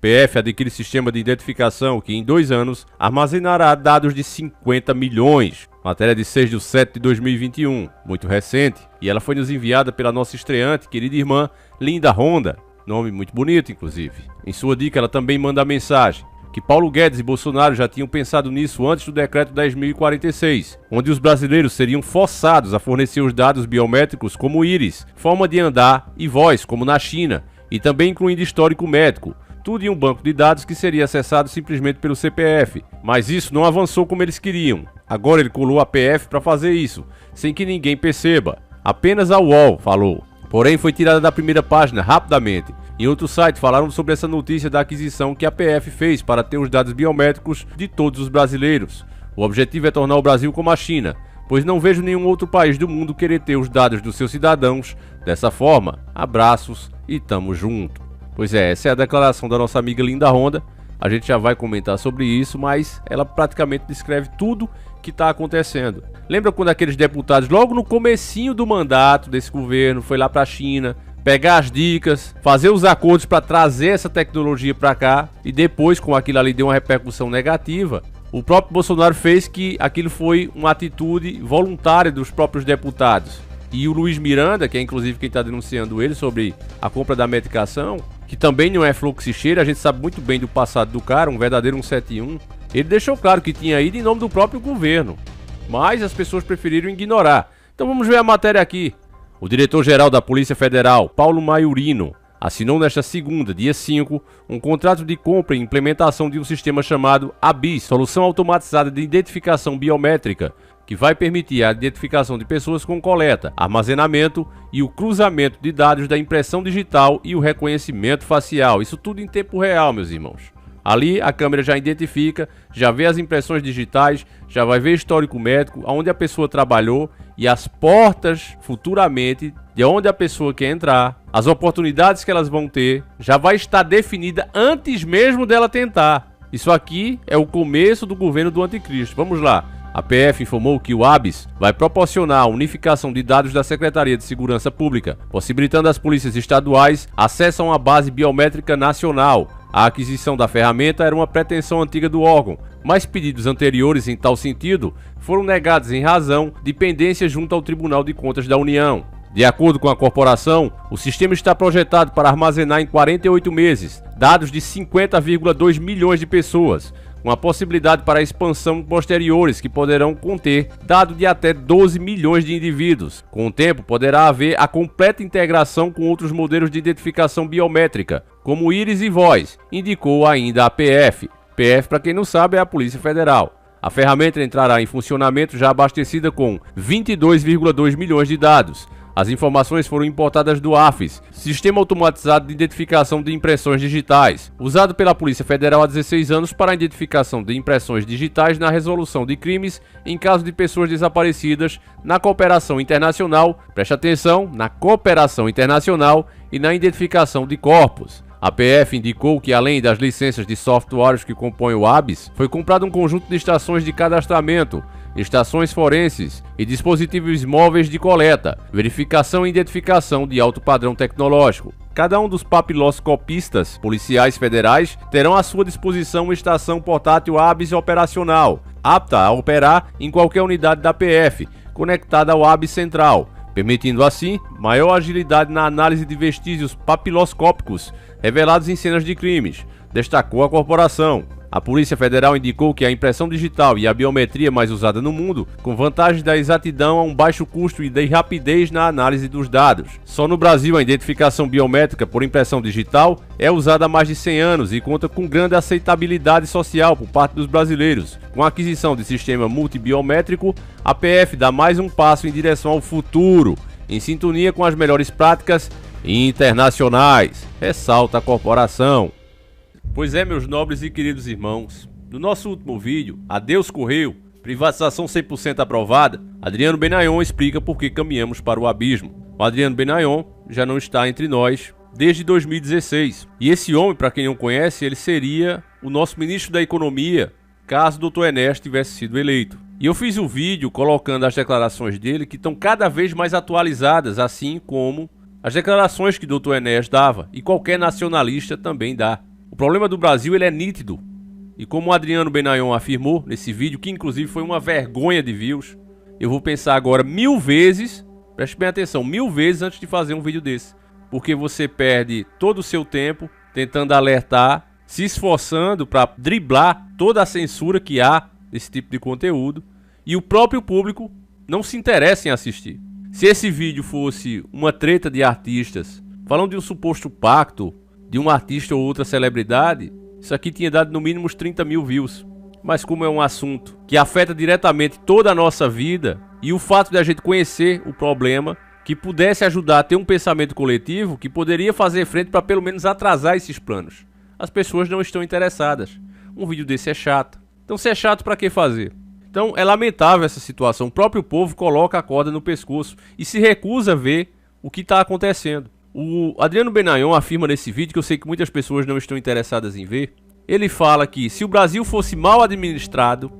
PF adquire sistema de identificação que em 2 anos armazenará dados de 50 milhões. Matéria de 6/7/2021, muito recente, e ela foi nos enviada pela nossa estreante, querida irmã Linda Honda, nome muito bonito inclusive. Em sua dica ela também manda a mensagem que Paulo Guedes e Bolsonaro já tinham pensado nisso antes do decreto 10.046, onde os brasileiros seriam forçados a fornecer os dados biométricos como íris, forma de andar e voz, como na China, e também incluindo histórico médico, tudo em um banco de dados que seria acessado simplesmente pelo CPF. Mas isso não avançou como eles queriam. Agora ele colou a PF para fazer isso, sem que ninguém perceba. Apenas a UOL falou. Porém foi tirada da primeira página rapidamente. Em outro site falaram sobre essa notícia da aquisição que a PF fez para ter os dados biométricos de todos os brasileiros. O objetivo é tornar o Brasil como a China, pois não vejo nenhum outro país do mundo querer ter os dados dos seus cidadãos dessa forma. Abraços e tamo junto. Pois é, essa é a declaração da nossa amiga Linda Honda. A gente já vai comentar sobre isso, mas ela praticamente descreve tudo que está acontecendo. Lembra quando aqueles deputados, logo no comecinho do mandato desse governo, foi lá para a China, pegar as dicas, fazer os acordos para trazer essa tecnologia para cá, e depois com aquilo ali deu uma repercussão negativa? O próprio Bolsonaro fez que aquilo foi uma atitude voluntária dos próprios deputados. E o Luiz Miranda, que é inclusive quem está denunciando ele sobre a compra da medicação, que também não é flor que se cheira, a gente sabe muito bem do passado do cara, um verdadeiro 171, ele deixou claro que tinha ido em nome do próprio governo, mas as pessoas preferiram ignorar. Então vamos ver a matéria aqui. O diretor-geral da Polícia Federal, Paulo Maiorino, assinou nesta segunda, dia 5, um contrato de compra e implementação de um sistema chamado ABIS, Solução Automatizada de Identificação Biométrica, que vai permitir a identificação de pessoas com coleta, armazenamento e o cruzamento de dados da impressão digital e o reconhecimento facial. Isso tudo em tempo real, meus irmãos. Ali a câmera já identifica, já vê as impressões digitais, já vai ver histórico médico, aonde a pessoa trabalhou e as portas futuramente de onde a pessoa quer entrar, as oportunidades que elas vão ter, já vai estar definida antes mesmo dela tentar. Isso aqui é o começo do governo do anticristo. Vamos lá. A PF informou que o ABIS vai proporcionar a unificação de dados da Secretaria de Segurança Pública, possibilitando às polícias estaduais acesso a uma base biométrica nacional. A aquisição da ferramenta era uma pretensão antiga do órgão, mas pedidos anteriores em tal sentido foram negados em razão de pendência junto ao Tribunal de Contas da União. De acordo com a corporação, o sistema está projetado para armazenar em 48 meses dados de 50,2 milhões de pessoas, com a possibilidade para expansão posteriores que poderão conter dado de até 12 milhões de indivíduos. Com o tempo, poderá haver a completa integração com outros modelos de identificação biométrica, como íris e voz, indicou ainda a PF. PF, para quem não sabe, é a Polícia Federal. A ferramenta entrará em funcionamento já abastecida com 22,2 milhões de dados. As informações foram importadas do AFIS, Sistema Automatizado de Identificação de Impressões Digitais, usado pela Polícia Federal há 16 anos para a identificação de impressões digitais na resolução de crimes em caso de pessoas desaparecidas, na cooperação internacional, preste atenção, na cooperação internacional e na identificação de corpos. A PF indicou que, além das licenças de softwares que compõem o ABIS, foi comprado um conjunto de estações de cadastramento, estações forenses e dispositivos móveis de coleta, verificação e identificação de alto padrão tecnológico. Cada um dos papiloscopistas policiais federais terão à sua disposição uma estação portátil ABIS operacional, apta a operar em qualquer unidade da PF, conectada ao ABIS central, permitindo assim maior agilidade na análise de vestígios papiloscópicos revelados em cenas de crimes, destacou a corporação. A Polícia Federal indicou que a impressão digital e a biometria mais usada no mundo, com vantagens da exatidão a um baixo custo e de rapidez na análise dos dados. Só no Brasil a identificação biométrica por impressão digital é usada há mais de 100 anos e conta com grande aceitabilidade social por parte dos brasileiros. Com a aquisição de sistema multibiométrico, a PF dá mais um passo em direção ao futuro, em sintonia com as melhores práticas internacionais, ressalta a corporação. Pois é, meus nobres e queridos irmãos, no nosso último vídeo, Adeus Correio, privatização 100% aprovada, Adriano Benayon explica por que caminhamos para o abismo. O Adriano Benayon já não está entre nós desde 2016. E esse homem, para quem não conhece, ele seria o nosso ministro da Economia, caso o Dr. Ernesto tivesse sido eleito. E eu fiz um vídeo colocando as declarações dele que estão cada vez mais atualizadas, assim como as declarações que o Dr. Ernesto dava e qualquer nacionalista também dá. O problema do Brasil, ele é nítido. E como o Adriano Benayon afirmou nesse vídeo, que inclusive foi uma vergonha de views, eu vou pensar agora 1000 vezes, preste bem atenção, 1000 vezes antes de fazer um vídeo desse. Porque você perde todo o seu tempo tentando alertar, se esforçando para driblar toda a censura que há desse tipo de conteúdo, e o próprio público não se interessa em assistir. Se esse vídeo fosse uma treta de artistas, falando de um suposto pacto de um artista ou outra celebridade, isso aqui tinha dado no mínimo uns 30 mil views. Mas como é um assunto que afeta diretamente toda a nossa vida, e o fato de a gente conhecer o problema, que pudesse ajudar a ter um pensamento coletivo, que poderia fazer frente para pelo menos atrasar esses planos. As pessoas não estão interessadas. Um vídeo desse é chato. Então se é chato, para que fazer? Então é lamentável essa situação. O próprio povo coloca a corda no pescoço e se recusa a ver o que está acontecendo. O Adriano Benayon afirma nesse vídeo, que eu sei que muitas pessoas não estão interessadas em ver, ele fala que se o Brasil fosse mal administrado,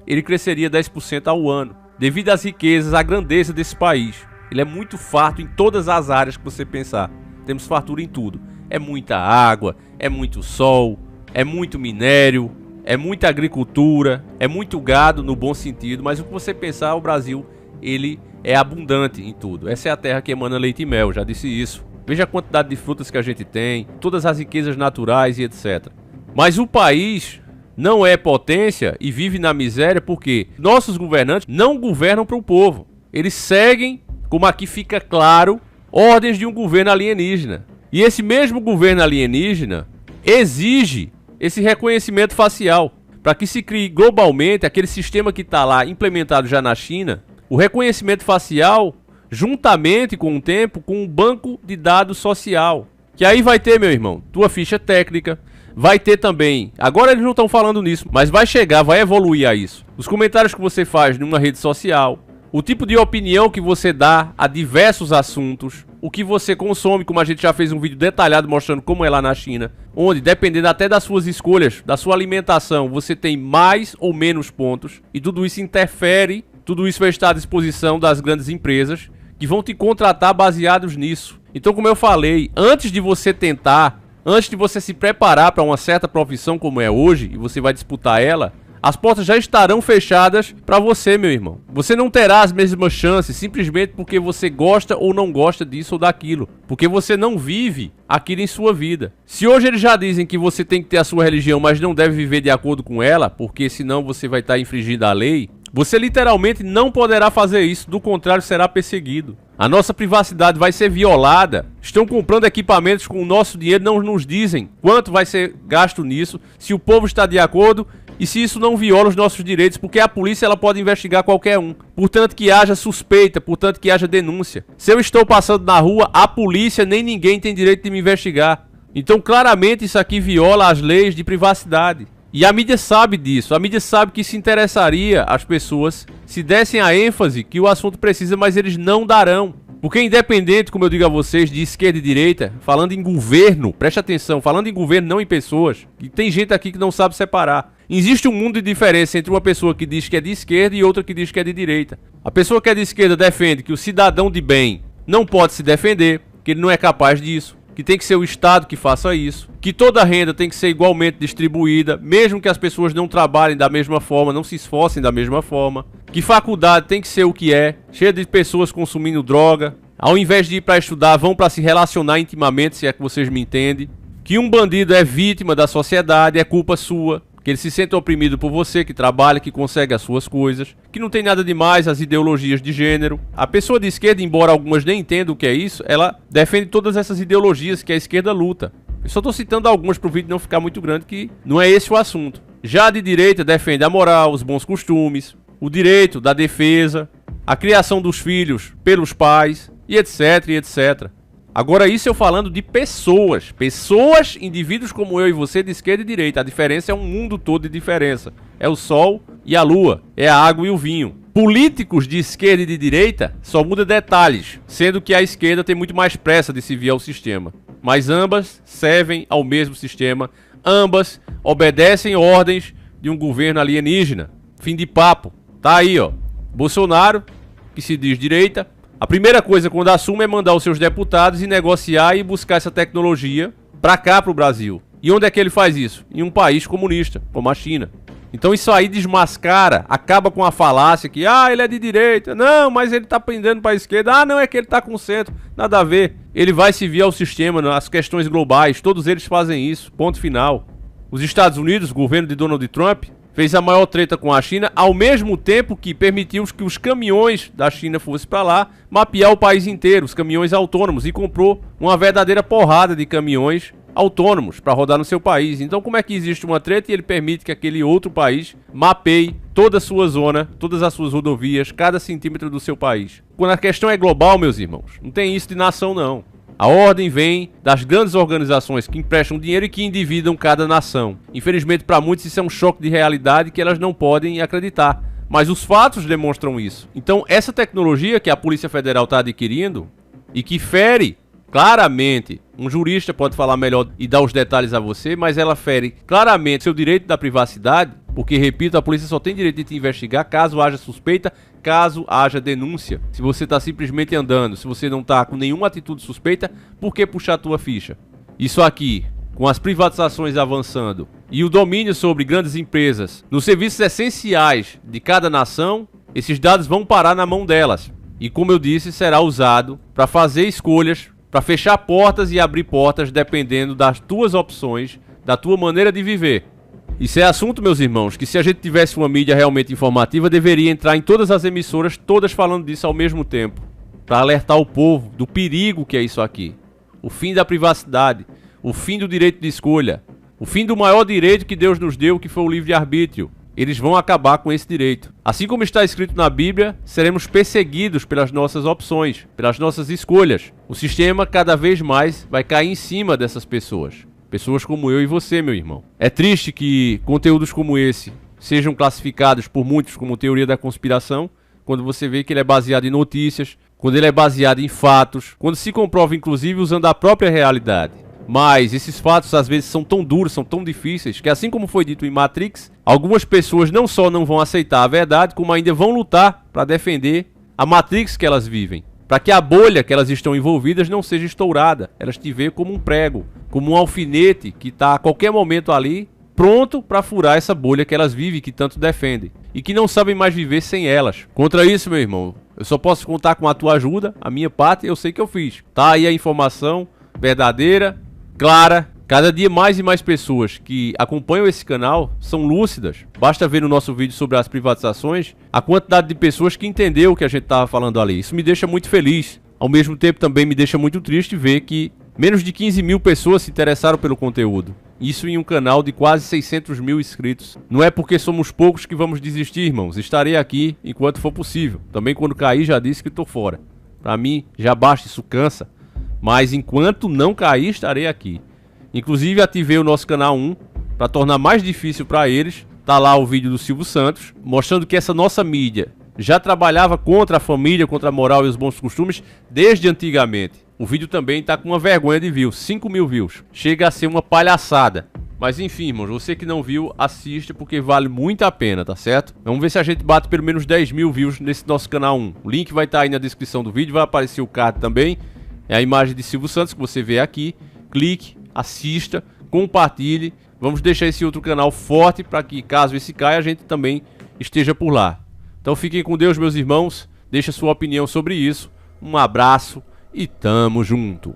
ele cresceria 10% ao ano, devido às riquezas, à grandeza desse país. Ele é muito farto em todas as áreas que você pensar. Temos fartura em tudo. É muita água, é muito sol, é muito minério, é muita agricultura, é muito gado no bom sentido, mas o que você pensar, o Brasil, ele é abundante em tudo. Essa é a terra que emana leite e mel, já disse isso. Veja a quantidade de frutas que a gente tem, todas as riquezas naturais e etc. Mas o país não é potência e vive na miséria porque nossos governantes não governam para o povo. Eles seguem, como aqui fica claro, ordens de um governo alienígena. E esse mesmo governo alienígena exige esse reconhecimento facial para que se crie globalmente aquele sistema que está lá implementado já na China, o reconhecimento facial juntamente com o tempo com um banco de dados social. Que aí vai ter, meu irmão, tua ficha técnica, vai ter também, agora eles não estão falando nisso, mas vai chegar, vai evoluir a isso. Os comentários que você faz numa rede social, o tipo de opinião que você dá a diversos assuntos, o que você consome, como a gente já fez um vídeo detalhado mostrando como é lá na China, onde, dependendo até das suas escolhas, da sua alimentação, você tem mais ou menos pontos, e tudo isso interfere, tudo isso vai estar à disposição das grandes empresas, que vão te contratar baseados nisso. Então, como eu falei, antes de você tentar, antes de você se preparar para uma certa profissão como é hoje, e você vai disputar ela, as portas já estarão fechadas para você, meu irmão. Você não terá as mesmas chances simplesmente porque você gosta ou não gosta disso ou daquilo. Porque você não vive aquilo em sua vida. Se hoje eles já dizem que você tem que ter a sua religião, mas não deve viver de acordo com ela, porque senão você vai estar infringindo a lei, você literalmente não poderá fazer isso, do contrário será perseguido. A nossa privacidade vai ser violada. Estão comprando equipamentos com o nosso dinheiro, não nos dizem quanto vai ser gasto nisso, se o povo está de acordo e se isso não viola os nossos direitos, porque a polícia ela pode investigar qualquer um. Portanto que haja suspeita, portanto que haja denúncia. Se eu estou passando na rua, a polícia nem ninguém tem direito de me investigar. Então claramente isso aqui viola as leis de privacidade. E a mídia sabe disso, a mídia sabe que isso interessaria as pessoas se dessem a ênfase que o assunto precisa, mas eles não darão. Porque independente, como eu digo a vocês, de esquerda e direita, falando em governo, preste atenção, falando em governo, não em pessoas, e tem gente aqui que não sabe separar. Existe um mundo de diferença entre uma pessoa que diz que é de esquerda e outra que diz que é de direita. A pessoa que é de esquerda defende que o cidadão de bem não pode se defender, que ele não é capaz disso, que tem que ser o Estado que faça isso, que toda a renda tem que ser igualmente distribuída, mesmo que as pessoas não trabalhem da mesma forma, não se esforcem da mesma forma, que faculdade tem que ser o que é, cheia de pessoas consumindo droga, ao invés de ir para estudar, vão para se relacionar intimamente, se é que vocês me entendem, que um bandido é vítima da sociedade, é culpa sua, que ele se sente oprimido por você, que trabalha, que consegue as suas coisas, que não tem nada demais as ideologias de gênero. A pessoa de esquerda, embora algumas nem entendam o que é isso, ela defende todas essas ideologias que a esquerda luta. Eu só estou citando algumas para o vídeo não ficar muito grande, que não é esse o assunto. Já a de direita defende a moral, os bons costumes, o direito da defesa, a criação dos filhos pelos pais, e etc, e etc. Agora isso eu falando de pessoas, indivíduos como eu e você de esquerda e direita. A diferença é um mundo todo de diferença. É o sol e a lua, é a água e o vinho. Políticos de esquerda e de direita só muda detalhes, sendo que a esquerda tem muito mais pressa de se vir ao sistema. Mas ambas servem ao mesmo sistema, ambas obedecem ordens de um governo alienígena. Fim de papo. Tá aí, ó. Bolsonaro, que se diz direita, a primeira coisa quando assume é mandar os seus deputados e negociar e buscar essa tecnologia pra cá, pro Brasil. E onde é que ele faz isso? Em um país comunista, como a China. Então isso aí desmascara, acaba com a falácia que, ele é de direita, não, mas ele tá pendendo para a esquerda, não, é que ele tá com o centro, nada a ver. Ele vai se vir ao sistema, as questões globais, todos eles fazem isso, ponto final. Os Estados Unidos, o governo de Donald Trump, fez a maior treta com a China, ao mesmo tempo que permitiu que os caminhões da China fossem para lá, mapear o país inteiro, os caminhões autônomos, e comprou uma verdadeira porrada de caminhões autônomos para rodar no seu país. Então como é que existe uma treta e ele permite que aquele outro país mapeie toda a sua zona, todas as suas rodovias, cada centímetro do seu país? Quando a questão é global, meus irmãos, não tem isso de nação não. A ordem vem das grandes organizações que emprestam dinheiro e que endividam cada nação. Infelizmente para muitos isso é um choque de realidade que elas não podem acreditar. Mas os fatos demonstram isso. Então essa tecnologia que a Polícia Federal está adquirindo e que fere claramente, um jurista pode falar melhor e dar os detalhes a você, mas ela fere claramente seu direito da privacidade, porque, repito, a polícia só tem direito de te investigar caso haja suspeita, caso haja denúncia. Se você está simplesmente andando, se você não está com nenhuma atitude suspeita, por que puxar a tua ficha? Isso aqui, com as privatizações avançando e o domínio sobre grandes empresas nos serviços essenciais de cada nação, esses dados vão parar na mão delas. E, como eu disse, será usado para fazer escolhas, para fechar portas e abrir portas dependendo das tuas opções, da tua maneira de viver. Isso é assunto, meus irmãos, que se a gente tivesse uma mídia realmente informativa, deveria entrar em todas as emissoras, todas falando disso ao mesmo tempo, para alertar o povo do perigo que é isso aqui. O fim da privacidade, o fim do direito de escolha, o fim do maior direito que Deus nos deu, que foi o livre-arbítrio. Eles vão acabar com esse direito. Assim como está escrito na Bíblia, seremos perseguidos pelas nossas opções, pelas nossas escolhas. O sistema cada vez mais vai cair em cima dessas pessoas. Pessoas como eu e você, meu irmão. É triste que conteúdos como esse sejam classificados por muitos como teoria da conspiração, quando você vê que ele é baseado em notícias, quando ele é baseado em fatos, quando se comprova inclusive usando a própria realidade. Mas esses fatos às vezes são tão duros, são tão difíceis, que assim como foi dito em Matrix, algumas pessoas não só não vão aceitar a verdade, como ainda vão lutar para defender a Matrix que elas vivem. Para que a bolha que elas estão envolvidas não seja estourada. Elas te veem como um prego, como um alfinete que está a qualquer momento ali, pronto para furar essa bolha que elas vivem, que tanto defendem. E que não sabem mais viver sem elas. Contra isso, meu irmão, eu só posso contar com a tua ajuda, a minha parte eu sei que eu fiz. Tá aí a informação verdadeira, clara. Cada dia mais e mais pessoas que acompanham esse canal são lúcidas. Basta ver no nosso vídeo sobre as privatizações a quantidade de pessoas que entendeu o que a gente estava falando ali. Isso me deixa muito feliz. Ao mesmo tempo também me deixa muito triste ver que menos de 15 mil pessoas se interessaram pelo conteúdo. Isso em um canal de quase 600 mil inscritos. Não é porque somos poucos que vamos desistir, irmãos. Estarei aqui enquanto for possível. Também quando cair já disse que estou fora. Para mim já basta, isso cansa. Mas enquanto não cair, estarei aqui. Inclusive ativei o nosso canal 1 para tornar mais difícil para eles. Tá lá o vídeo do Silvio Santos, mostrando que essa nossa mídia já trabalhava contra a família, contra a moral e os bons costumes desde antigamente. O vídeo também tá com uma vergonha de views, 5 mil views. Chega a ser uma palhaçada. Mas enfim, irmãos, você que não viu, assiste porque vale muito a pena, tá certo? Vamos ver se a gente bate pelo menos 10 mil views nesse nosso canal 1. O link vai estar aí na descrição do vídeo, vai aparecer o card também. É a imagem de Silvio Santos que você vê aqui. Clique, assista, compartilhe. Vamos deixar esse outro canal forte para que, caso esse caia, a gente também esteja por lá. Então fiquem com Deus, meus irmãos. Deixa sua opinião sobre isso. Um abraço e tamo junto.